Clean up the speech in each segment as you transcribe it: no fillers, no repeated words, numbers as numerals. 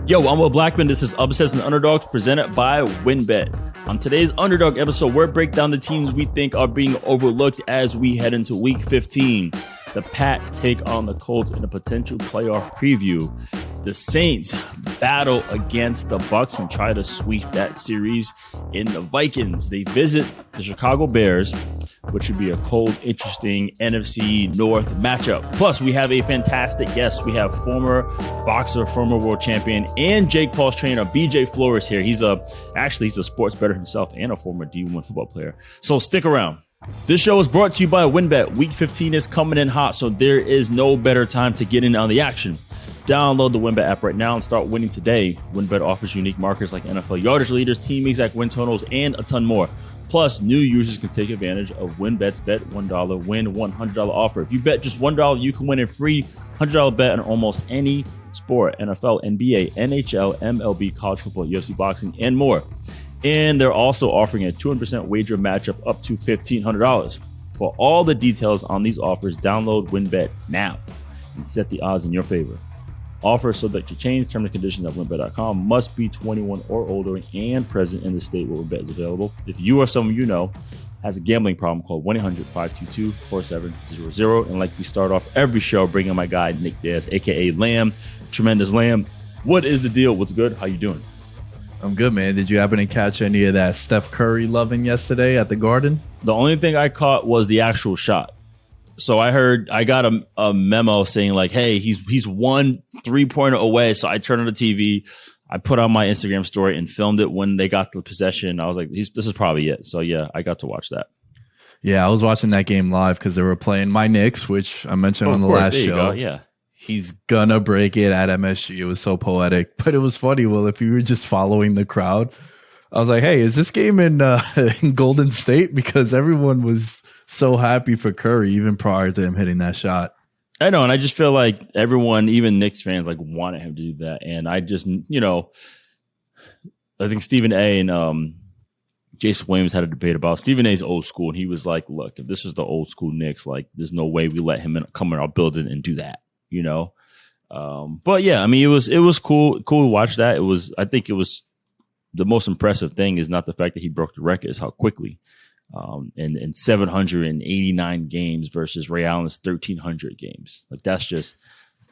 Yo, I'm Will Blackmon. This is Upsets Underdogs Presented by WynnBET. On today's Underdog episode, we'll break down the teams we think are being overlooked as we head into Week 15. The Pats take on the Colts in a potential playoff preview. The Saints battle against the Bucs and try to sweep that series. In the Vikings, they visit the Chicago Bears, which should be a cold, interesting NFC North matchup. Plus, we have a fantastic guest. We have former boxer, former world champion, and Jake Paul's trainer, BJ Flores here. He's a sports bettor himself and a former D1 football player. So stick around. This show is brought to you by WynnBET. Week 15 is coming in hot, so there is no better time to get in on the action. Download the WynnBET app right now and start winning today. WynnBET offers unique markers like NFL yardage leaders, team exact win totals, and a ton more. Plus, new users can take advantage of WynnBET's Bet $1, win $100 offer. If you bet just $1, you can win a free $100 bet on almost any sport: NFL, NBA, NHL, MLB, college football, UFC, boxing, and more. And they're also offering a 200% wager matchup up to $1,500. For all the details on these offers, download WynnBET now and set the odds in your favor. Offer subject to change. Terms and conditions at WynnBET.com. Must be 21 or older and present in the state where WynnBET is available. If you or someone you know has a gambling problem, call 1-800-522-4700. And like we start off every show, bringing my guy Nick Diaz, a.k.a. Lamb, Tremendous Lamb. What is the deal? What's good? How you doing? I'm good, man. Did you happen to catch any of that Steph Curry loving yesterday at the Garden? The only thing I caught was the actual shot. So I got a memo saying like, hey, he's 1 3-pointer away. So I turned on the TV, I put on my Instagram story and filmed it when they got the possession. I was like, this is probably it. So yeah, I got to watch that. Yeah, I was watching that game live because they were playing my Knicks, which I mentioned on the last show. Yeah. He's gonna break it at MSG. It was so poetic, but it was funny. Well, if you were just following the crowd, I was like, hey, is this game in Golden State? Because everyone was so happy for Curry even prior to him hitting that shot. I know, and I just feel like everyone, even Knicks fans, like wanted him to do that. And I just, I think Stephen A. and Jason Williams had a debate about Stephen A.'s old school, and he was like, look, if this is the old school Knicks, like there's no way we let him come in our building and do that, But yeah, I mean, it was cool to watch that. I think it was the most impressive thing is not the fact that he broke the record, is how quickly. In 789 games versus Ray Allen's 1,300 games. Like, that's just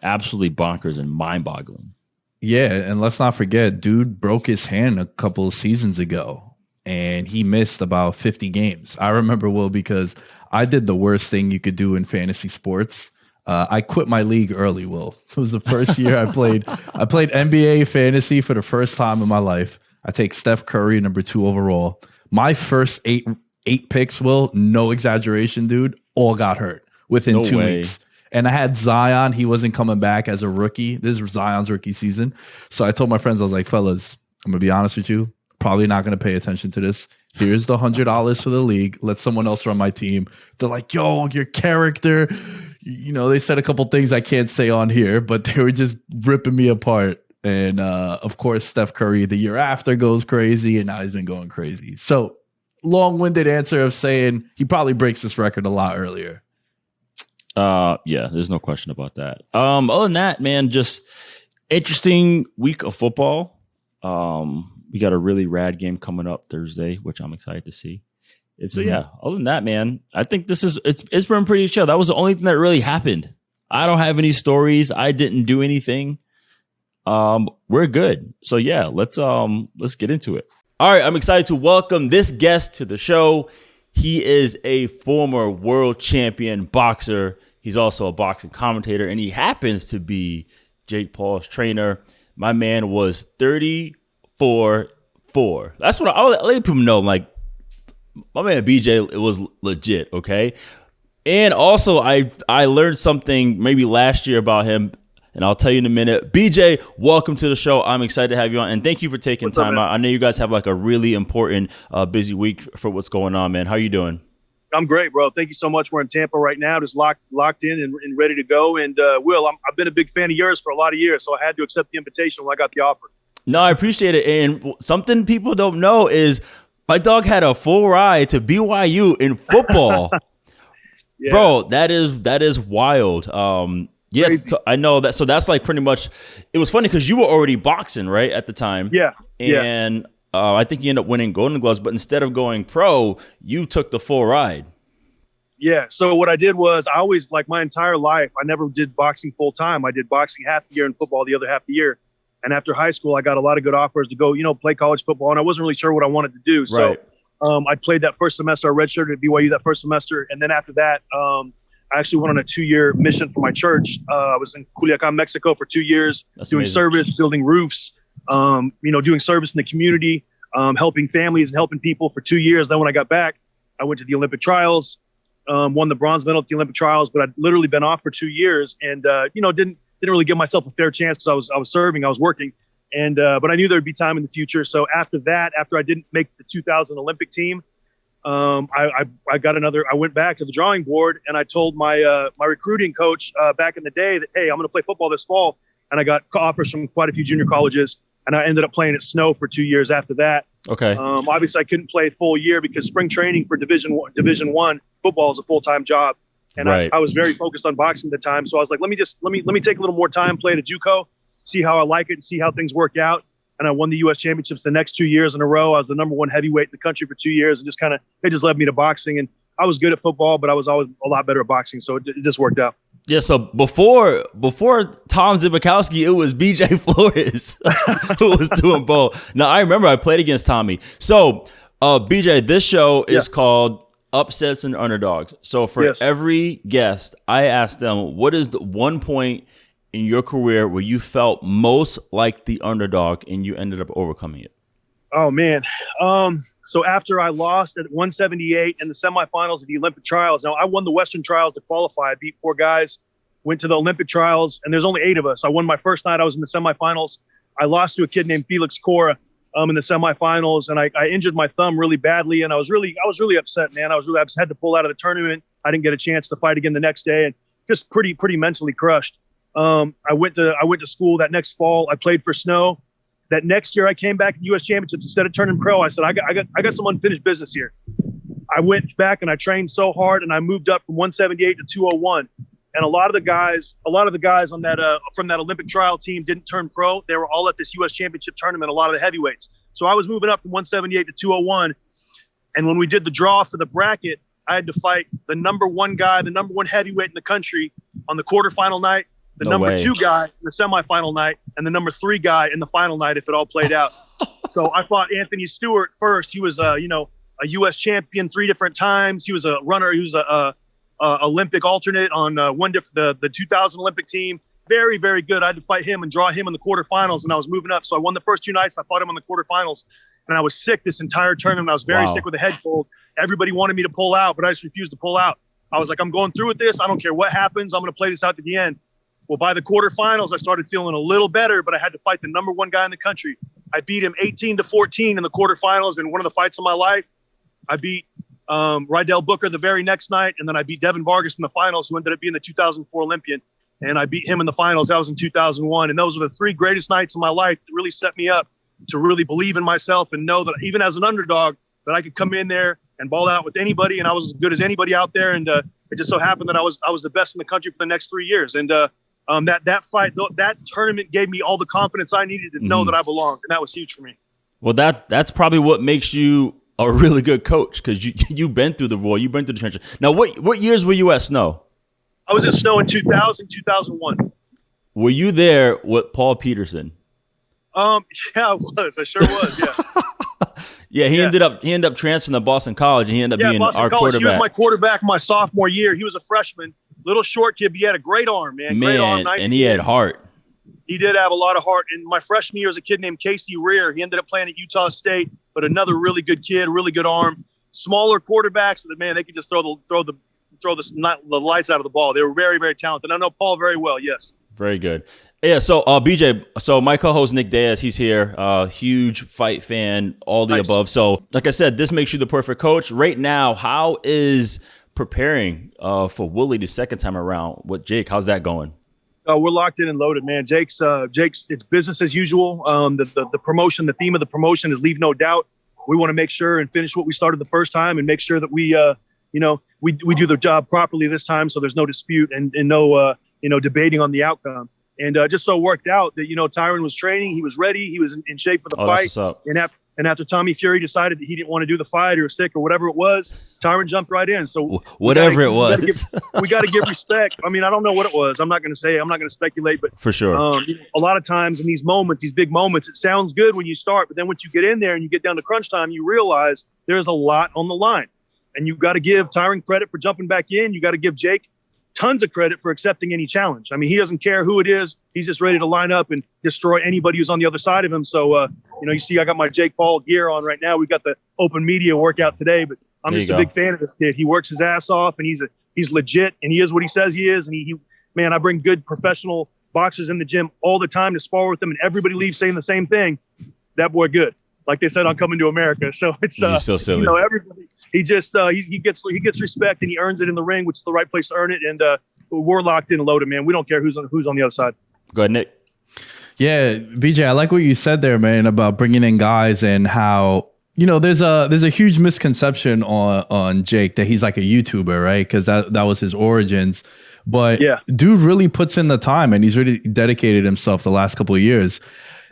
absolutely bonkers and mind-boggling. Yeah, and let's not forget, dude broke his hand a couple of seasons ago, and he missed about 50 games. I remember, Will, because I did the worst thing you could do in fantasy sports. I quit my league early, Will. It was the first year I played NBA fantasy for the first time in my life. I take Steph Curry, number 2 overall. My first eight picks, Will, no exaggeration, dude, all got hurt within 2 weeks. And I had Zion. He wasn't coming back as a rookie. This is Zion's rookie season. So I told my friends, I was like, fellas, I'm going to be honest with you. Probably not going to pay attention to this. Here's the $100 for the league. Let someone else run my team. They're like, yo, your character. They said a couple things I can't say on here, but they were just ripping me apart. And of course, Steph Curry the year after goes crazy, and now he's been going crazy. So long-winded answer of saying he probably breaks this record a lot earlier. Yeah, there's no question about that. Other than that, man, just interesting week of football. We got a really rad game coming up Thursday, which I'm excited to see. Yeah, other than that, man, I think it's been pretty chill. That was the only thing that really happened. I don't have any stories. I didn't do anything. We're good. So yeah, let's get into it. All right, I'm excited to welcome this guest to the show. He is a former world champion boxer. He's also a boxing commentator, and he happens to be Jake Paul's trainer. My man was 34-4. That's what I'll let people know. Like, my man BJ, it was legit, okay? And also, I learned something maybe last year about him, and I'll tell you in a minute. BJ, welcome to the show. I'm excited to have you on, and thank you for taking time out. I know you guys have like a really important, busy week for what's going on, man. How are you doing? I'm great, bro. Thank you so much. We're in Tampa right now, just locked in and ready to go. And Will, I've been a big fan of yours for a lot of years, so I had to accept the invitation when I got the offer. No, I appreciate it. And something people don't know is my dog had a full ride to BYU in football. Yeah. Bro, that is wild. Yeah, Crazy. I know that. So that's like pretty much. It was funny because you were already boxing, right, at the time. Yeah. And I think you ended up winning Golden Gloves, but instead of going pro, you took the full ride. Yeah. So what I did was I always, like my entire life, I never did boxing full time. I did boxing half the year and football the other half the year. And after high school, I got a lot of good offers to go, play college football. And I wasn't really sure what I wanted to do. So I played that first semester. I redshirted at BYU that first semester. And then after that, I actually went on a 2-year mission for my church. I was in Culiacan, Mexico for 2 years, doing service, building roofs, doing service in the community, helping families and helping people for 2 years. Then when I got back, I went to the Olympic trials, won the bronze medal at the Olympic trials, but I'd literally been off for 2 years and, didn't really give myself a fair chance because I was serving, I was working. And, but I knew there'd be time in the future. So after that, after I didn't make the 2000 Olympic team, I went back to the drawing board and I told my recruiting coach back in the day that, hey, I'm going to play football this fall. And I got offers from quite a few junior colleges and I ended up playing at Snow for 2 years after that. Okay. Obviously I couldn't play a full year because spring training for Division One football is a full-time job. And I was very focused on boxing at the time. So I was like, let me take a little more time, play at a JUCO, see how I like it and see how things work out. And I won the U.S. championships the next 2 years in a row. I was the number 1 heavyweight in the country for 2 years and it just led me to boxing. And I was good at football, but I was always a lot better at boxing. So it just worked out. Yeah, so before Tom Zibikowski, it was BJ Flores who was doing both. Now, I remember I played against Tommy. So, BJ, this show is called Upsets and Underdogs. So for every guest, I asked them, what is the one point in your career where you felt most like the underdog and you ended up overcoming it? Oh, man. So after I lost at 178 in the semifinals of the Olympic trials, now I won the Western trials to qualify. I beat 4 guys, went to the Olympic trials, and there's only 8 of us. I won my first night. I was in the semifinals. I lost to a kid named Felix Cora in the semifinals, and I injured my thumb really badly, and I was really upset, man. I was had to pull out of the tournament. I didn't get a chance to fight again the next day, and just pretty mentally crushed. I went to school that next fall. I played for Snow. That next year, I came back to the U.S. Championships. Instead of turning pro, I said, I got some unfinished business here. I went back and I trained so hard, and I moved up from 178 to 201. And a lot of the guys on that from that Olympic trial team didn't turn pro. They were all at this U.S. Championship tournament. A lot of the heavyweights. So I was moving up from 178 to 201. And when we did the draw for the bracket, I had to fight the number 1 guy, the number 1 heavyweight in the country on the quarterfinal night, the number 2 guy in the semifinal night, and the number 3 guy in the final night if it all played out. So I fought Anthony Stewart first. He was a U.S. champion 3 different times. He was a runner. He was a Olympic alternate on the 2000 Olympic team. Very, very good. I had to fight him and draw him in the quarterfinals, and I was moving up. So I won the first 2 nights. I fought him on the quarterfinals, and I was sick this entire tournament. I was very sick with a head cold. Everybody wanted me to pull out, but I just refused to pull out. I was like, I'm going through with this. I don't care what happens. I'm going to play this out to the end. Well, by the quarterfinals, I started feeling a little better, but I had to fight the number 1 guy in the country. I beat him 18-14 in the quarterfinals in one of the fights of my life. I beat Rydell Booker the very next night, and then I beat Devin Vargas in the finals, who ended up being the 2004 Olympian. And I beat him in the finals. That was in 2001. And those were the 3 greatest nights of my life that really set me up to really believe in myself and know that even as an underdog, that I could come in there and ball out with anybody, and I was as good as anybody out there. And it just so happened that I was the best in the country for the next 3 years. And that fight, that tournament gave me all the confidence I needed to know that I belonged, and that was huge for me. Well, that's probably what makes you a really good coach, because you've been through the war, you've been through the trenches. Now, what years were you at Snow? I was at Snow in 2000, 2001. Were you there with Paul Peterson? Yeah, I was. I sure was. Yeah. Yeah, he ended up transferring to Boston College, and he ended up being Boston our College. quarterback. He was my quarterback my sophomore year. He was a freshman, little short kid, but he had a great arm, man. Great arm, nice and he had heart. He did have a lot of heart. And my freshman year was a kid named Casey Rear. He ended up playing at Utah State, but another really good kid, really good arm. Smaller quarterbacks, but man, they could just throw the lights out of the ball. They were very, very talented. I know Paul very well. Yes. Very good. Yeah, so BJ, so my co-host Nick Diaz, he's here, huge fight fan, all the above. So like I said, this makes you the perfect coach. Right now, how is preparing for Willie the second time around with Jake? How's that going? We're locked in and loaded, man. Jake's it's business as usual. The promotion, the theme of the promotion is leave no doubt. We want to make sure and finish what we started the first time and make sure that we do the job properly this time, so there's no dispute and no debating on the outcome. And just so worked out that, Tyron was training. He was ready. He was in shape for the fight. That's what's up. And after Tommy Fury decided that he didn't want to do the fight or was sick or whatever it was, Tyron jumped right in. So whatever it was, we got to give respect. I mean, I don't know what it was. I'm not going to say. I'm not going to speculate. But for sure, a lot of times in these moments, these big moments, it sounds good when you start, but then once you get in there and you get down to crunch time, you realize there's a lot on the line, and you've got to give Tyron credit for jumping back in. You got to give Jake tons of credit for accepting any challenge. I mean, he doesn't care who it is. He's just ready to line up and destroy anybody who's on the other side of him. So, you see, I got my Jake Paul gear on right now. We got the open media workout today, but I'm just a big fan of this kid. He works his ass off, and he's legit, and he is what he says he is. And man, I bring good professional boxers in the gym all the time to spar with them, and everybody leaves saying the same thing. That boy good. Like they said on Coming to America. So it's so silly. Everybody. He just he gets respect, and he earns it in the ring, which is the right place to earn it. And we're locked in and loaded, man. We don't care who's on the other side. Go ahead, Nick. Yeah, BJ, I like what you said there, man, about bringing in guys and how there's a huge misconception on Jake that he's like a YouTuber, right? Because that was his origins. But yeah, dude really puts in the time, and he's really dedicated himself the last couple of years.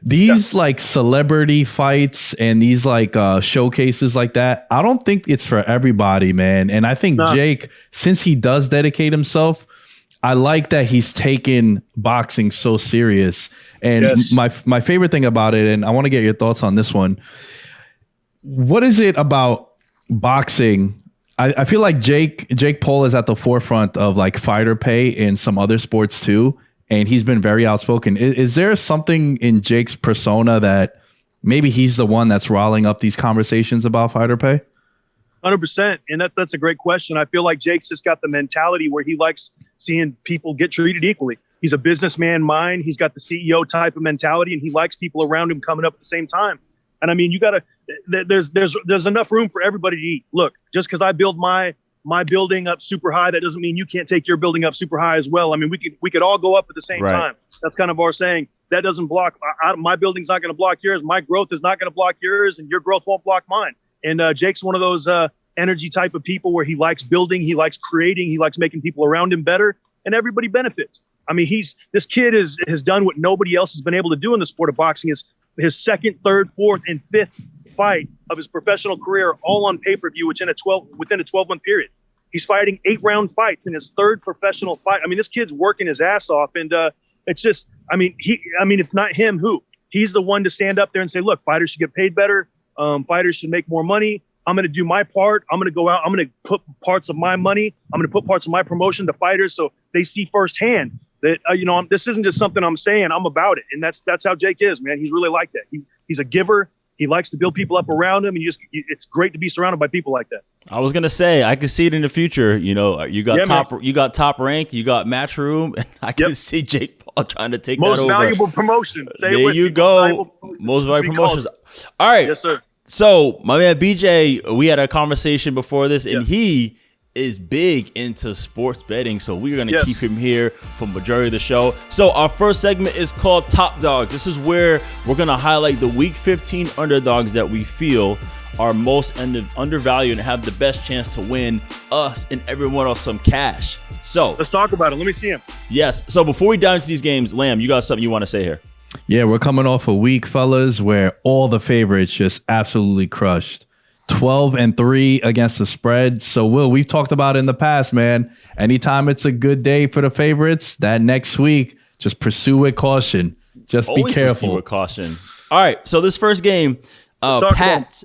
These like celebrity fights and these like showcases like that, I don't think it's for everybody, man. And I think Jake, since he does dedicate himself, I like that he's taken boxing so serious. And my favorite thing about it, and I want to get your thoughts on this one. What is it about boxing? I feel like Jake Paul is at the forefront of like fighter pay in some other sports too. And he's been very outspoken. Is there something in Jake's persona that maybe he's the one that's riling up these conversations about fighter pay? 100%. And that's a great question. I feel like Jake's just got the mentality where he likes seeing people get treated equally. He's a businessman mind. He's got the CEO type of mentality, and he likes people around him coming up at the same time. And I mean, there's enough room for everybody to eat. Look, just because I build my building up super high, that doesn't mean you can't take your building up super high as well. I mean, we could all go up at the same time. That's kind of our saying. That doesn't block. My building's not going to block yours. My growth is not going to block yours, and your growth won't block mine. And Jake's one of those energy type of people where he likes building, he likes creating, he likes making people around him better, and everybody benefits. I mean, this kid has done what nobody else has been able to do in the sport of boxing. Is his second, third, fourth, and fifth fight of his professional career, all on pay-per-view within a 12-month period. He's fighting 8-round fights in his third professional fight. I mean, this kid's working his ass off, and it's just, I mean, if not him, who? He's the one to stand up there and say, look, fighters should get paid better. Fighters should make more money. I'm going to do my part. I'm going to go out. I'm going to put parts of my money. I'm going to put parts of my promotion to fighters so they see firsthand that, this isn't just something I'm saying. I'm about it. And that's how Jake is, man. He's really like that. He's a giver. He likes to build people up around him. And it's great to be surrounded by people like that. I was going to say, I could see it in the future. You got top rank, you got Matchroom. And I can see Jake Paul trying to take that over. Most valuable promotion. There you go. Most valuable promotions. All right. Yes, sir. So my man BJ, we had a conversation before this, and he is big into sports betting. So we're going to keep him here for majority of the show. So our first segment is called Top Dogs. This is where we're going to highlight the Week 15 underdogs that we feel are most undervalued and have the best chance to win us and everyone else some cash. So let's talk about it. Let me see him. Yes. So before we dive into these games, Lamb, you got something you want to say here? Yeah, we're coming off a week, fellas, where all the favorites just absolutely crushed. 12-3 against the spread. So, Will, we've talked about it in the past, man. Anytime it's a good day for the favorites, that next week, just pursue with caution. Just always be careful. Pursue with caution. All right, so this first game, Pats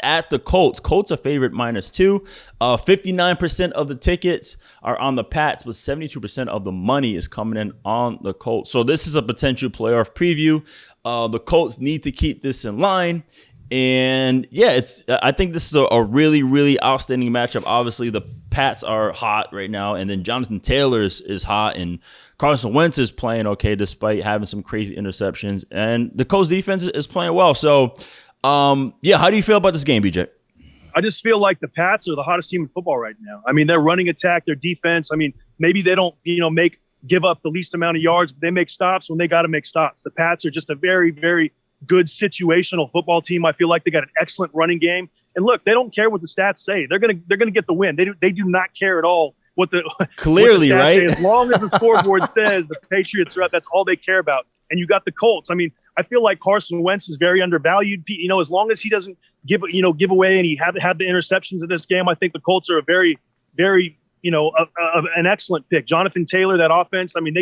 at the Colts. Colts are favorite -2. 59% of the tickets are on the Pats, but 72% of the money is coming in on the Colts. So this is a potential playoff preview. The Colts need to keep this in line. And yeah, I think this is a really, really outstanding matchup. Obviously, the Pats are hot right now, and then Jonathan Taylor is hot, and Carson Wentz is playing okay despite having some crazy interceptions, and the Colts defense is playing well. So, how do you feel about this game, BJ? I just feel like the Pats are the hottest team in football right now. I mean, their running attack, their defense. I mean, maybe they don't, give up the least amount of yards, but they make stops when they got to make stops. The Pats are just a very, very good situational football team. I feel like they got an excellent running game. And look, they don't care what the stats say. They're gonna get the win. They do not care at all Clearly, what the stats right? say. As long as the scoreboard says the Patriots are up, that's all they care about. And you got the Colts. I mean, I feel like Carson Wentz is very undervalued. As long as he doesn't give away and he had the interceptions in this game, I think the Colts are a very, very, an excellent pick. Jonathan Taylor, that offense. I mean,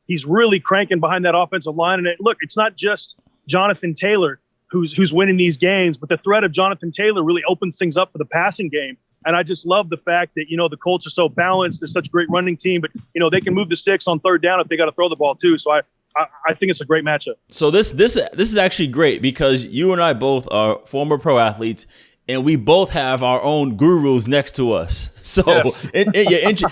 he's really cranking behind that offensive line. And look, it's not just Jonathan Taylor who's winning these games, but the threat of Jonathan Taylor really opens things up for the passing game. And I just love the fact that, the Colts are so balanced. They're such a great running team, but, they can move the sticks on third down if they got to throw the ball too. So I think it's a great matchup. So this is actually great because you and I both are former pro athletes, and we both have our own gurus next to us. So yes.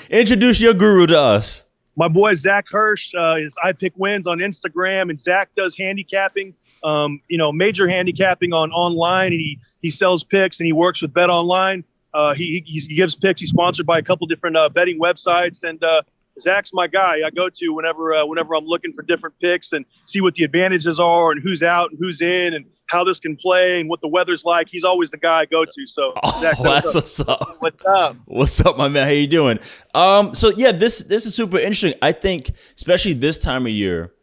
Introduce your guru to us. My boy Zach Hirsch is I Pick Wins on Instagram, and Zach does handicapping, major handicapping online, and he sells picks and he works with Bet Online. He gives picks. He's sponsored by a couple different betting websites, and Zach's my guy. I go to whenever I'm looking for different picks and see what the advantages are and who's out and who's in and how this can play and what the weather's like. He's always the guy I go to. So Zach, that's what's up. What's up? What's up, my man? How you doing? So yeah, this is super interesting. I think especially this time of year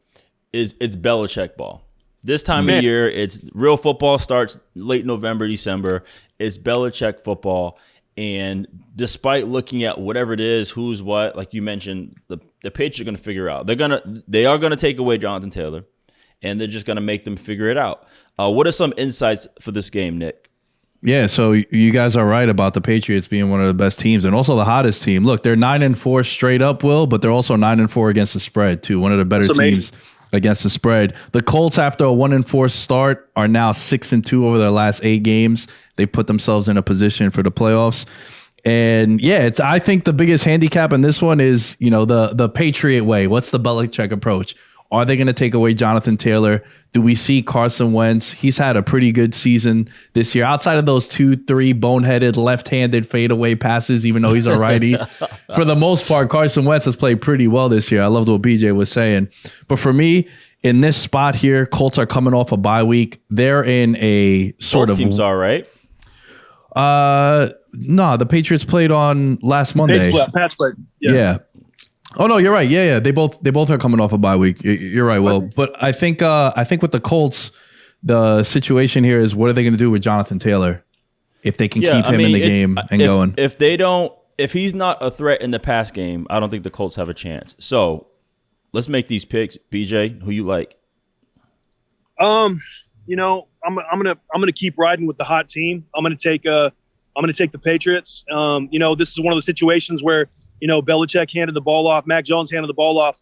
it's Belichick ball. This time of year, it's real football starts late November, December. It's Belichick football. And despite looking at whatever it is, who's what, like you mentioned, the Patriots are going to figure out. They are going to take away Jonathan Taylor, and they're just going to make them figure it out. What are some insights for this game, Nick? Yeah, so you guys are right about the Patriots being one of the best teams and also the hottest team. Look, they're 9-4 straight up, Will, but they're also 9-4 against the spread too. One of the better teams against the spread. The Colts, after a 1-4 start, are now 6-2 over their last 8 games. They put themselves in a position for the playoffs. And yeah, I think the biggest handicap in this one is, the Patriot way. What's the Belichick approach? Are they going to take away Jonathan Taylor? Do we see Carson Wentz? He's had a pretty good season this year. Outside of those 2-3 boneheaded left-handed fadeaway passes, even though he's a righty, for the most part, Carson Wentz has played pretty well this year. I loved what BJ was saying. But for me, in this spot here, Colts are coming off a bye week. They're in a sort Both teams are, right? No, the Patriots played on last Monday. Pats played. Yeah. Oh no, you're right. Yeah. They both are coming off a bye week. You're right, Will. But I think with the Colts, the situation here is what are they going to do with Jonathan Taylor if they can keep him in the game and going? If he's not a threat in the pass game, I don't think the Colts have a chance. So let's make these picks. BJ, who you like? I'm gonna keep riding with the hot team. I'm gonna take the Patriots. This is one of the situations where Belichick handed the ball off. Mac Jones handed the ball off.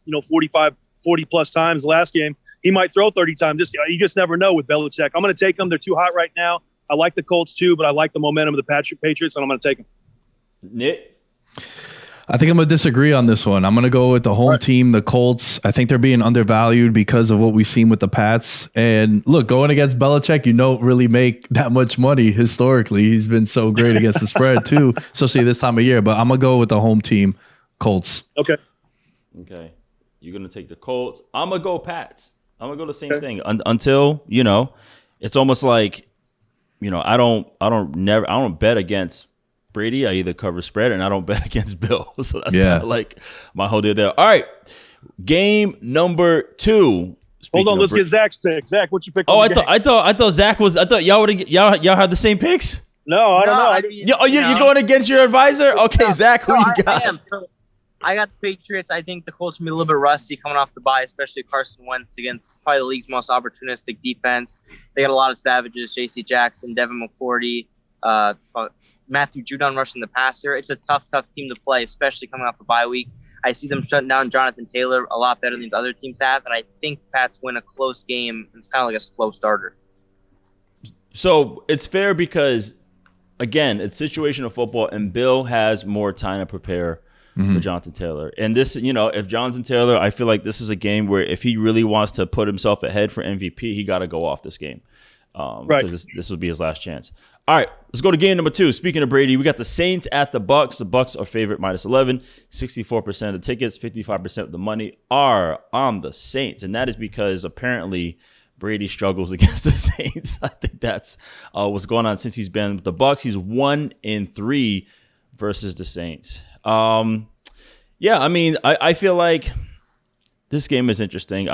40 plus times the last game. He might throw 30 times. You just never know with Belichick. I'm gonna take them. They're too hot right now. I like the Colts too, but I like the momentum of the Patriots, and I'm gonna take them. Nick. I think I'm going to disagree on this one. I'm going to go with the home team, the Colts. I think they're being undervalued because of what we've seen with the Pats. And look, going against Belichick, you don't really make that much money historically. He's been so great against the spread too, especially this time of year. But I'm going to go with the home team, Colts. Okay. You're going to take the Colts. I'm going to go Pats. I'm going to go the same thing until, it's almost like, I don't bet against Brady. I either cover spread and I don't bet against Bill. So that's kind of like my whole deal there. All right. Game number 2. Hold on, let's get Zach's pick. Zach, what's your pick? Oh, I thought Zach was. I thought y'all had the same picks. No, I don't know. You're going against your advisor? Okay, Zach, who you got? I am. So I got the Patriots. I think the Colts will be a little bit rusty coming off the bye, especially Carson Wentz against probably the league's most opportunistic defense. They got a lot of savages: J.C. Jackson, Devin McCourty, Matthew Judon rushing the passer. It's a tough team to play, especially coming off a bye week. I see them shutting down Jonathan Taylor a lot better than the other teams have, and I think Pats win a close game. It's kind of like a slow starter. So it's fair because, again, it's situational football, and Bill has more time to prepare for Jonathan Taylor. And this, if Jonathan Taylor, I feel like this is a game where if he really wants to put himself ahead for MVP, he got to go off this game. Because this will be his last chance. All right, let's go to game number 2. Speaking of Brady, we got the Saints at the Bucs. The Bucs are favorite -11. 64% of the tickets, 55% of the money are on the Saints. And that is because apparently Brady struggles against the Saints. I think that's what's going on since he's been with the Bucs. He's 1-3 versus the Saints. Yeah, I mean, I feel like this game is interesting.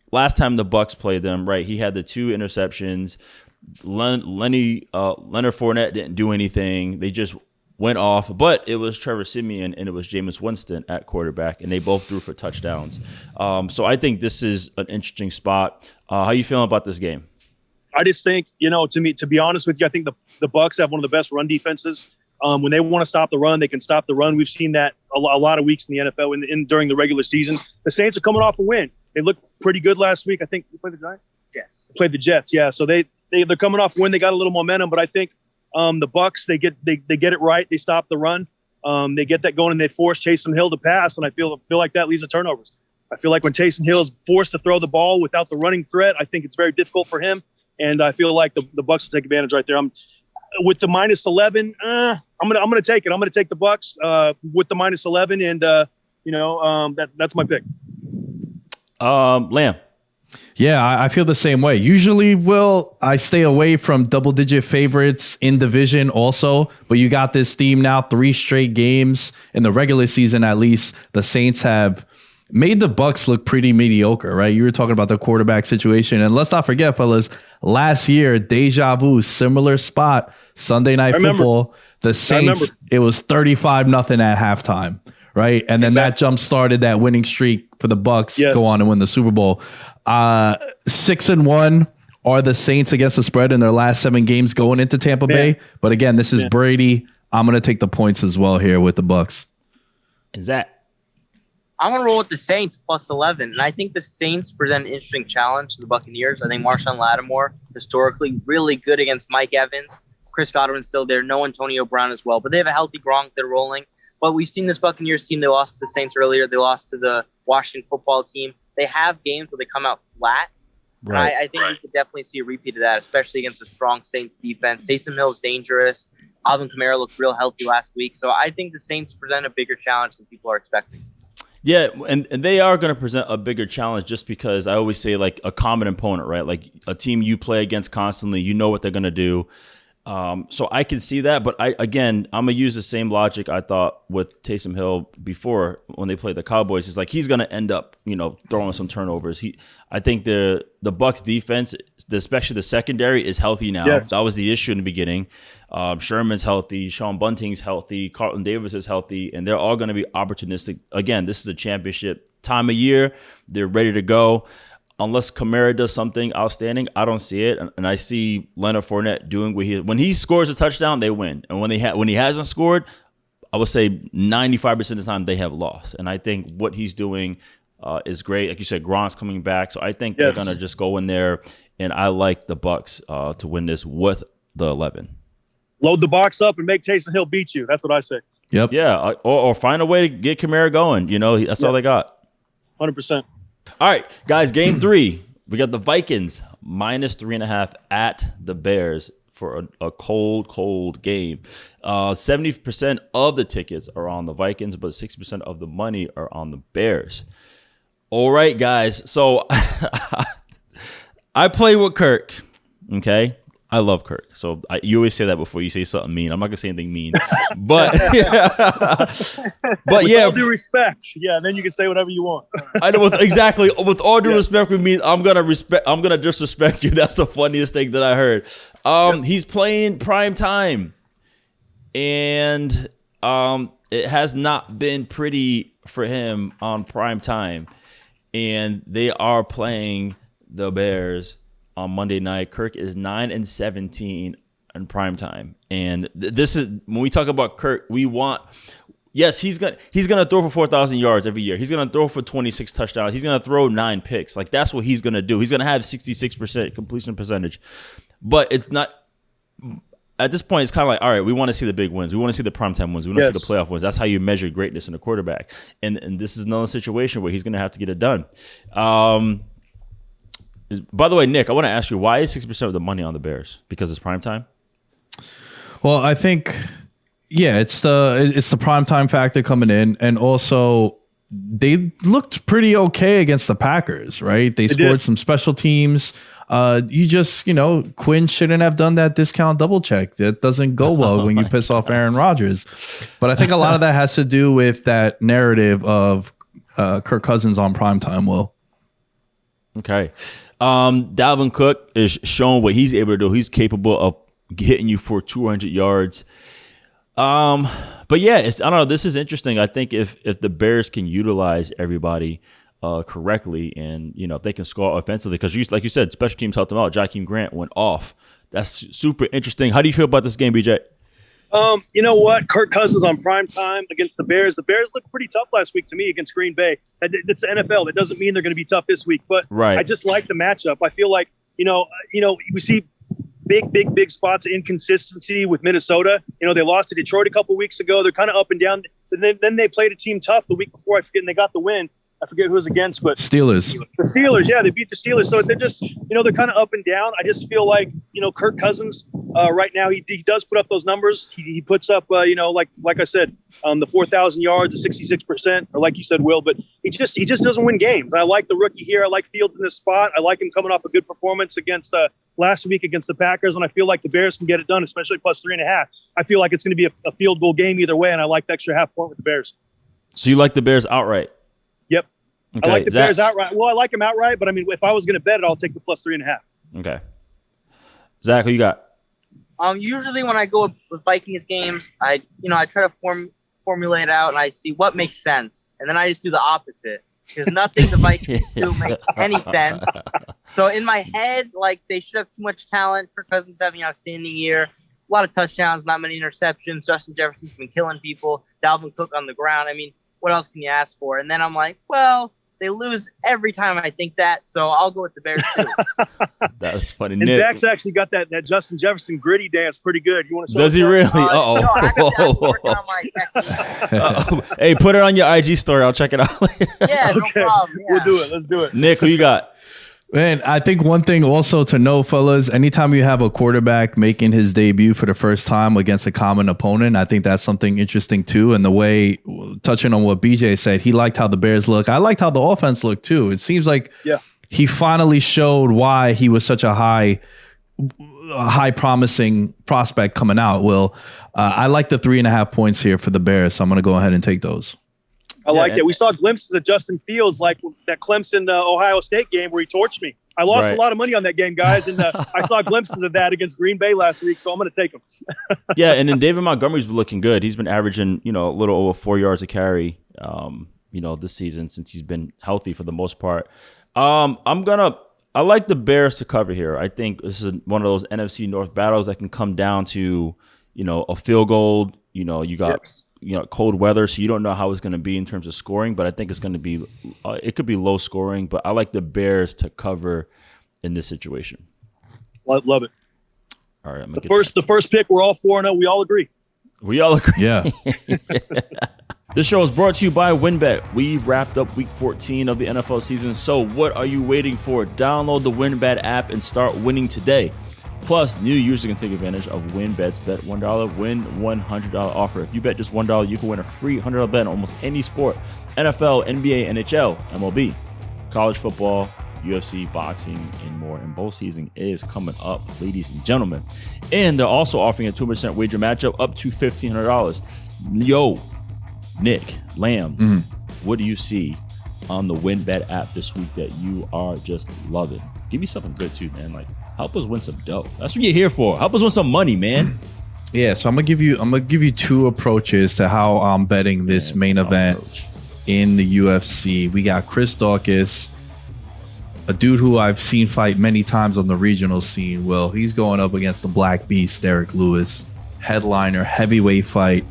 Last time the Bucs played them, right? He had the 2 interceptions. Leonard Fournette didn't do anything. They just went off, but it was Trevor Siemian and it was Jameis Winston at quarterback, and they both threw for touchdowns. So I think this is an interesting spot. How you feeling about this game? I just think, to be honest with you, I think the Bucs have one of the best run defenses. When they want to stop the run, they can stop the run. We've seen that a lot of weeks in the NFL during the regular season. The Saints are coming off a win. They looked pretty good last week. I think we played the Giants. Yes. Played the Jets. Yeah. So they're coming off a win. They got a little momentum, but I think the Bucs, they get it right. They stop the run. They get that going, and they force Taysom Hill to pass. And I feel like that leads to turnovers. I feel like when Taysom Hill is forced to throw the ball without the running threat, I think it's very difficult for him. And I feel like the Bucs will take advantage right there. With the -11, I'm gonna take it. I'm gonna take the Bucs with the -11, and that's my pick. Lamb. Yeah, I feel the same way. Usually, I stay away from double-digit favorites in division also, but you got this theme now, 3 straight games in the regular season at least. The Saints have made the Bucs look pretty mediocre, right? You were talking about the quarterback situation, and let's not forget, fellas, last year, deja vu, similar spot, Sunday Night Football. The Saints, it was 35-0 at halftime, right? And then that jump started that winning streak for the Bucs, go on and win the Super Bowl. 6-1 are the Saints against the spread in their last 7 games going into Tampa Bay. But again, this is Brady. I'm going to take the points as well here with the Bucs. And Zach? I'm going to roll with the Saints +11. And I think the Saints present an interesting challenge to the Buccaneers. I think Marshawn Lattimore, historically, really good against Mike Evans. Chris Godwin's still there. No Antonio Brown as well. But they have a healthy Gronk. They're rolling. But we've seen this Buccaneers team. They lost to the Saints earlier. They lost to the Washington football team. They have games where they come out flat. Right. I think we could definitely see a repeat of that, especially against a strong Saints defense. Taysom Hill is dangerous. Alvin Kamara looked real healthy last week. So I think the Saints present a bigger challenge than people are expecting. Yeah, and they are going to present a bigger challenge just because I always say like a common opponent, right? Like a team you play against constantly, you know what they're going to do. So I can see that, but I'm going to use the same logic I thought with Taysom Hill before when they played the Cowboys. It's like he's going to end up, throwing some turnovers. I think the Bucs defense, especially the secondary, is healthy now. Yes. That was the issue in the beginning. Sherman's healthy, Sean Bunting's healthy, Carlton Davis is healthy, and they're all going to be opportunistic. Again, this is a championship time of year. They're ready to go. Unless Kamara does something outstanding, I don't see it. And I see Leonard Fournette doing when he scores a touchdown, they win. And when he hasn't scored, I would say 95% of the time they have lost. And I think what he's doing is great. Like you said, Gronk's coming back. So I think they're going to just go in there. And I like the Bucs to win this with the 11. Load the box up and make Taysom Hill beat you. That's what I say. Yep. Yeah. Or find a way to get Kamara going. That's all they got. 100%. All right, guys, game 3. We got the Vikings -3.5 at the Bears for a cold game. 70% of the tickets are on the Vikings, but 60% of the money are on the Bears. All right, guys. So I play with Kirk, okay? I love Kirk. So you always say that before you say something mean. I'm not gonna say anything mean, but with all due respect, and then you can say whatever you want. I know exactly. With all due respect, we mean I'm gonna disrespect you. That's the funniest thing that I heard. He's playing prime time, and it has not been pretty for him on prime time, and they are playing the Bears on Monday night. Kirk is 9-17 in prime time, and this is when we talk about Kirk. He's gonna throw for 4,000 yards every year. He's gonna throw for 26 touchdowns. He's gonna throw 9 picks. Like that's what he's gonna do. He's gonna have 66% completion percentage, but it's not. At this point, it's kind of like, all right, we want to see the big wins. We want to see the primetime wins. We want to see the playoff wins. That's how you measure greatness in a quarterback. And this is another situation where he's going to have to get it done. By the way, Nick, I want to ask you, why is 60% of the money on the Bears? Because it's primetime? Well, I think, it's the primetime factor coming in. And also, they looked pretty okay against the Packers, right? They scored some special teams. You just, Quinn shouldn't have done that discount double check. That doesn't go well when you piss off Aaron Rodgers. But I think a lot of that has to do with that narrative of Kirk Cousins on primetime, Will. Okay. Dalvin Cook is showing what he's able to do. He's capable of hitting you for 200 yards. But yeah, I don't know. This is interesting. I think if the Bears can utilize everybody correctly, and if they can score offensively, because like you said, special teams helped them out. Jakeem Grant went off. That's super interesting. How do you feel about this game, BJ? You know what? Kirk Cousins on prime time against the Bears. The Bears looked pretty tough last week to me against Green Bay. It's the NFL. That doesn't mean they're going to be tough this week, but right. I just like the matchup. I feel like we see big spots of inconsistency with Minnesota. They lost to Detroit a couple weeks ago. They're kind of up and down. Then they played a team tough the week before. I forget, and they got the win. I forget who it was against, but Steelers. The Steelers, yeah, they beat the Steelers. So they're just, they're kind of up and down. I just feel like, Kirk Cousins right now, he does put up those numbers. He puts up, like I said, the 4,000 yards, the 66%, or like you said, Will. But he just doesn't win games. I like the rookie here. I like Fields in this spot. I like him coming off a good performance against last week against the Packers, and I feel like the Bears can get it done, especially plus 3.5. I feel like it's going to be a field goal game either way, and I like the extra half point with the Bears. So you like the Bears outright? Yep. Okay. I like the Bears outright. Well, I like them outright, but I mean, if I was going to bet it, I'll take the plus 3.5. Okay. Zach, who you got? Usually when I go with Vikings games, I try to formulate out and I see what makes sense, and then I just do the opposite because nothing the Vikings do makes any sense. So in my head, they should have too much talent. Kirk Cousins having an outstanding year, a lot of touchdowns, not many interceptions. Justin Jefferson's been killing people. Dalvin Cook on the ground. I mean, what else can you ask for? And then I'm like, well, they lose every time I think that, so I'll go with the Bears too. That's funny. And Nick. Zach's actually got that Justin Jefferson gritty dance pretty good. You want to show Does he that? really? No, I got working on my technique. Hey, put it on your IG story. I'll check it out later. Yeah, no problem. Yeah. We'll do it. Let's do it. Nick, who you got? Man, I think one thing also to know, fellas, anytime you have a quarterback making his debut for the first time against a common opponent, I think that's something interesting too. And the way, touching on what BJ said, he liked how the Bears look. I liked how the offense looked too. It seems like he finally showed why he was such a high promising prospect coming out. I like the 3.5 points here for the Bears, so I'm going to go ahead and take those. I like it. We saw glimpses of Justin Fields, like that Clemson Ohio State game where he torched me. I lost a lot of money on that game, guys, and I saw glimpses of that against Green Bay last week, so I'm going to take him. Yeah, and then David Montgomery's been looking good. He's been averaging, a little over 4 yards a carry, this season since he's been healthy for the most part. I like the Bears to cover here. I think this is one of those NFC North battles that can come down to, a field goal. You got cold weather, so you don't know how it's going to be in terms of scoring, but I think it's going to be it could be low scoring, but I like the Bears to cover in this situation. Love it. All right, the first pick, we're all 4-0. We all agree. We all agree. Yeah. This show is brought to you by WynnBET. We've wrapped up week 14 of the NFL season, so what are you waiting for? Download the WynnBET app and start winning today. Plus, new users can take advantage of WynnBET's Bet $1, win $100 offer. If you bet just $1, you can win a free $100 bet on almost any sport. NFL, NBA, NHL, MLB, college football, UFC, boxing, and more. And bowl season is coming up, ladies and gentlemen. And they're also offering a 2% wager matchup up to $1,500. Yo, Nick, Lamb, what do you see on the WynnBET app this week that you are just loving? Give me something good too, man. Help us win some dough. That's what you're here for. Help us win some money, man. Yeah, so I'm gonna give you two approaches to how I'm betting this main event in the UFC. We got Chris Daukaus, a dude who I've seen fight many times on the regional scene. Well, he's going up against the Black Beast, Derek Lewis, headliner, heavyweight fight.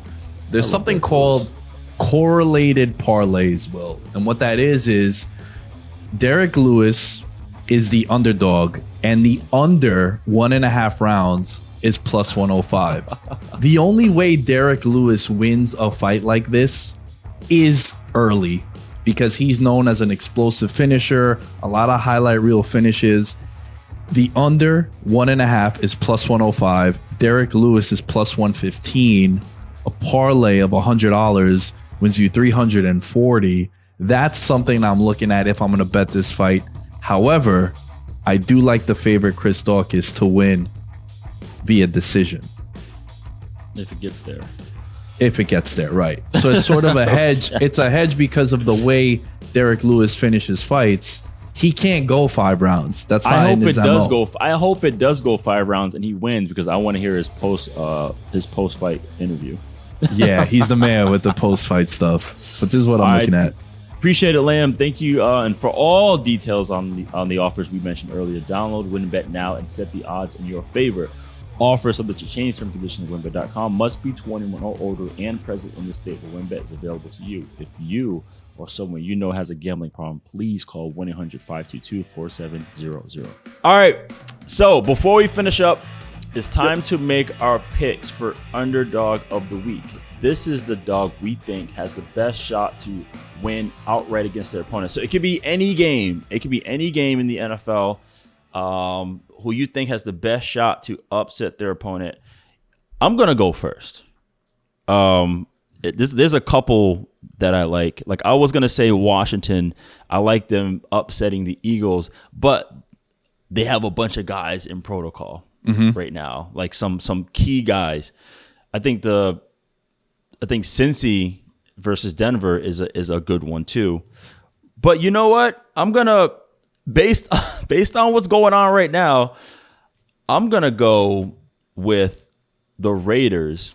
There's something called correlated parlays, Will. And what that is Derek Lewis is the underdog, and the under 1.5 rounds is plus 105. The only way Derek Lewis wins a fight like this is early, because he's known as an explosive finisher, a lot of highlight reel finishes. The under 1.5 is plus 105. Derek Lewis is plus 115. A parlay of $100 wins you $340. That's something I'm looking at if I'm going to bet this fight. However, I do like the favorite Chris Dawkins to win via decision. If it gets there. If it gets there, right. So it's sort of a hedge. It's a hedge because of the way Derek Lewis finishes fights. He can't go 5 rounds. That's not I hope in his it does MO. go. I hope it does go 5 rounds and he wins because I want to hear his post fight interview. Yeah, he's the man with the post fight stuff. But this is what I'm looking at. Appreciate it, Lamb. Thank you. And for all details on the offers we mentioned earlier, download WynnBET now and set the odds in your favor. Offers subject to change, terms and conditions at WynnBET.com. Must be 21 or older and present in the state where WynnBET is available to you. If you or someone you know has a gambling problem, please call 1-800-522-4700. All right. So before we finish up, it's time to make our picks for Underdog of the Week. This is the dog we think has the best shot to win outright against their opponent. So it could be any game. It could be any game in the NFL who you think has the best shot to upset their opponent. I'm going to go first. There's a couple that I like. Like I was going to say Washington. I like them upsetting the Eagles, but they have a bunch of guys in protocol right now, like some key guys. I think Cincy versus Denver is a good one too. But you know what? I'm gonna based on what's going on right now, I'm gonna go with the Raiders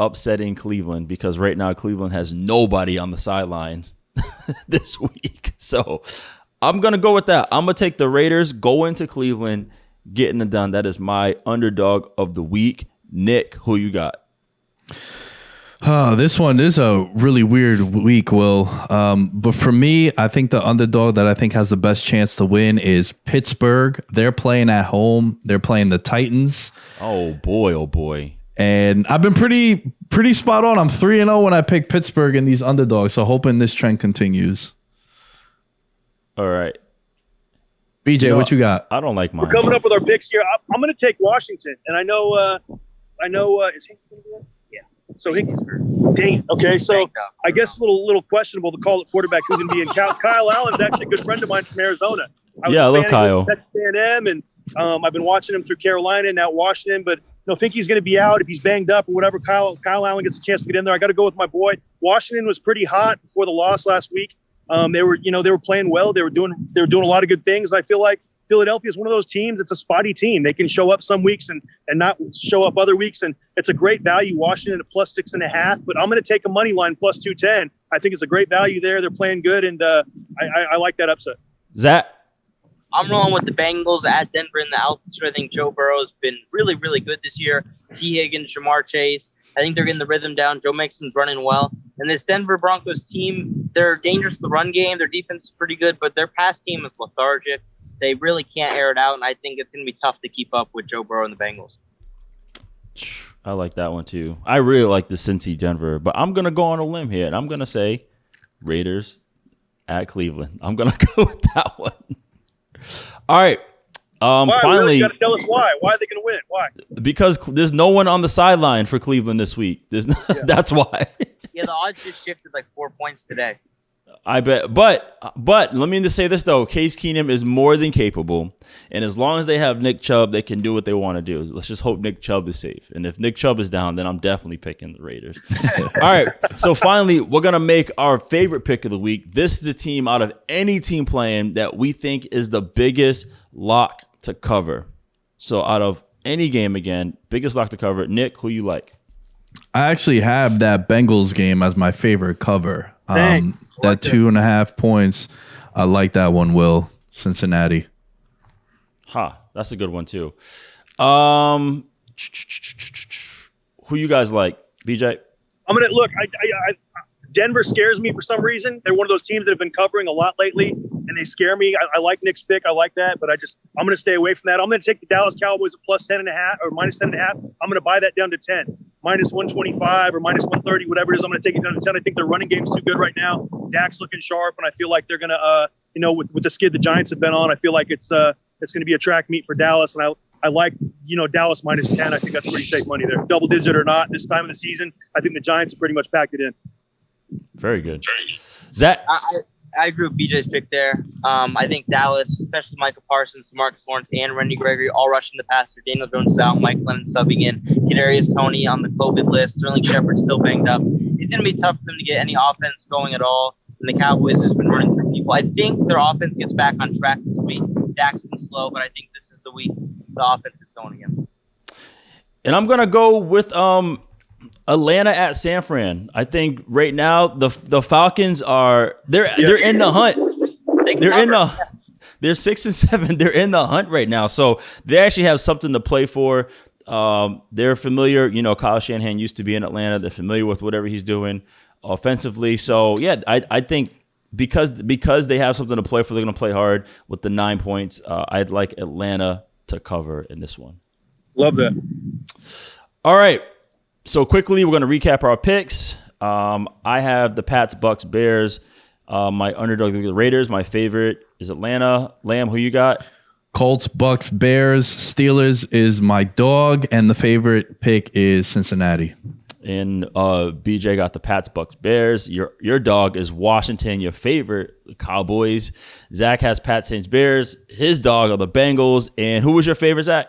upsetting Cleveland because right now Cleveland has nobody on the sideline this week. So I'm gonna go with that. I'm gonna take the Raiders, go into Cleveland, getting it done. That is my underdog of the week. Nick, who you got? This one is a really weird week, Will. But for me, I think the underdog that I think has the best chance to win is Pittsburgh. They're playing at home. They're playing the Titans. Oh boy. And I've been pretty spot on. I'm 3-0 when I pick Pittsburgh in these underdogs. So hoping this trend continues. All right. BJ, what you got? I don't like mine. We're coming up with our picks here. I'm going to take Washington, and I know. Is he going to do it? Yeah. So dang. Okay, so I guess a little questionable to call it quarterback who's going to be in. Kyle Allen's actually a good friend of mine from Arizona. I love Kyle. Texas A&M, and I've been watching him through Carolina and now Washington, but think he's going to be out if he's banged up or whatever. Kyle Allen gets a chance to get in there. I got to go with my boy. Washington was pretty hot before the loss last week. They were playing well. They were doing a lot of good things. I feel like Philadelphia is one of those teams. It's a spotty team. They can show up some weeks and not show up other weeks. And it's a great value. Washington at +6.5, but I'm going to take a money line +210. I think it's a great value there. They're playing good. And I like that upset. Zach? I'm rolling with the Bengals at Denver in the altitude. I think Joe Burrow's been really, really good this year. T. Higgins, Jamar Chase. I think they're getting the rhythm down. Joe Mixon's running well. And this Denver Broncos team, they're dangerous to the run game. Their defense is pretty good, but their pass game is lethargic. They really can't air it out, and I think it's going to be tough to keep up with Joe Burrow and the Bengals. I like that one too. I really like the Cincy Denver, but I'm going to go on a limb here, and I'm going to say Raiders at Cleveland. I'm going to go with that one. All right. Finally, you got to tell us why. Why are they going to win? Why? Because there's no one on the sideline for Cleveland this week. That's why. Yeah, the odds just shifted like 4 points today. I bet. But let me just say this, though. Case Keenum is more than capable. And as long as they have Nick Chubb, they can do what they want to do. Let's just hope Nick Chubb is safe. And if Nick Chubb is down, then I'm definitely picking the Raiders. All right. So finally, we're going to make our favorite pick of the week. This is the team out of any team playing that we think is the biggest lock to cover. So out of any game, again, biggest lock to cover. Nick, who you like? I actually have that Bengals game as my favorite cover. That 2.5 points. I like that one, Will. Cincinnati. That's a good one too. Who you guys like? BJ? I'm going to look. Denver scares me for some reason. They're one of those teams that have been covering a lot lately, and they scare me. I like Nick's pick. I like that, but I'm going to stay away from that. I'm going to take the Dallas Cowboys at +10.5 or -10.5. I'm going to buy that down to 10, -125 or -130, whatever it is. I'm going to take it down to 10. I think their running game's too good right now. Dak's looking sharp, and I feel like they're going to, with the skid the Giants have been on, I feel like it's going to be a track meet for Dallas, and I like, Dallas -10. I think that's pretty safe money there. Double digit or not this time of the season, I think the Giants have pretty much packed it in. Very good. Zach? I agree with BJ's pick there. I think Dallas, especially Michael Parsons, Marcus Lawrence, and Randy Gregory, all rushing the passer. Daniel Jones out, Mike Lennon subbing in, Kadarius Toney on the COVID list, Sterling Shepard still banged up. It's going to be tough for them to get any offense going at all. And the Cowboys have just been running through people. I think their offense gets back on track this week. Dak's been slow, but I think this is the week the offense gets going again. And I'm going to go with Atlanta at San Fran. I think right now the Falcons are they're in the hunt. They're 6-7. They're in the hunt right now. So they actually have something to play for. They're familiar. Kyle Shanahan used to be in Atlanta. They're familiar with whatever he's doing offensively. So yeah, I think because they have something to play for, they're going to play hard with the 9 points. I'd like Atlanta to cover in this one. Love that. All right. So quickly, we're going to recap our picks. I have the Pats, Bucs, Bears. My underdog, the Raiders. My favorite is Atlanta. Lamb, who you got? Colts, Bucs, Bears. Steelers is my dog, and the favorite pick is Cincinnati. And BJ got the Pats, Bucs, Bears. Your dog is Washington. Your favorite, the Cowboys. Zach has Pats, Saints, Bears. His dog are the Bengals. And who was your favorite, Zach?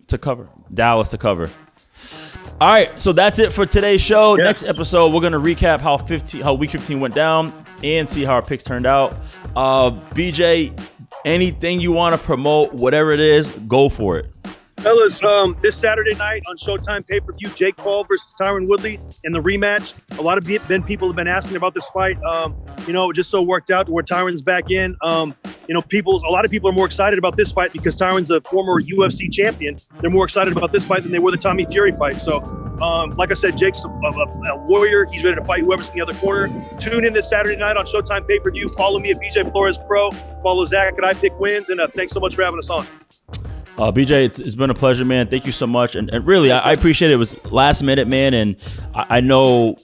To cover. Dallas to cover. All right, so that's it for today's show. Yes. Next episode, we're going to recap how Week 15 went down and see how our picks turned out. BJ, anything you want to promote, whatever it is, go for it. Fellas, this Saturday night on Showtime pay-per-view, Jake Paul versus Tyron Woodley in the rematch. A lot of people have been asking about this fight. It just so worked out to where Tyron's back in. A lot of people are more excited about this fight because Tyron's a former UFC champion. They're more excited about this fight than they were the Tommy Fury fight. So, like I said, Jake's a warrior. He's ready to fight whoever's in the other corner. Tune in this Saturday night on Showtime pay-per-view. Follow me at BJ Flores Pro. Follow Zach at I Pick Wins. And thanks so much for having us on. BJ, it's been a pleasure, man. Thank you so much. And really, I appreciate it. It was last minute, man. And I know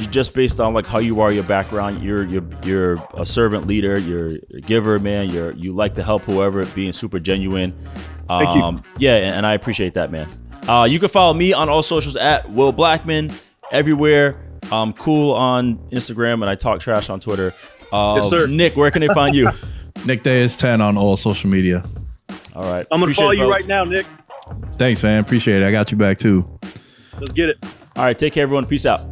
just based on like how you are, your background, you're a servant leader, you're a giver, man. You like to help whoever, being super genuine. Thank you. Yeah, and I appreciate that, man. You can follow me on all socials at Will Blackmon everywhere. I'm cool on Instagram and I talk trash on Twitter. Yes, sir. Nick, where can they find you? Nick Day is 10 on all social media. All right. I'm going to follow you right now, Nick. Thanks, man. Appreciate it. I got you back too. Let's get it. All right. Take care, everyone. Peace out.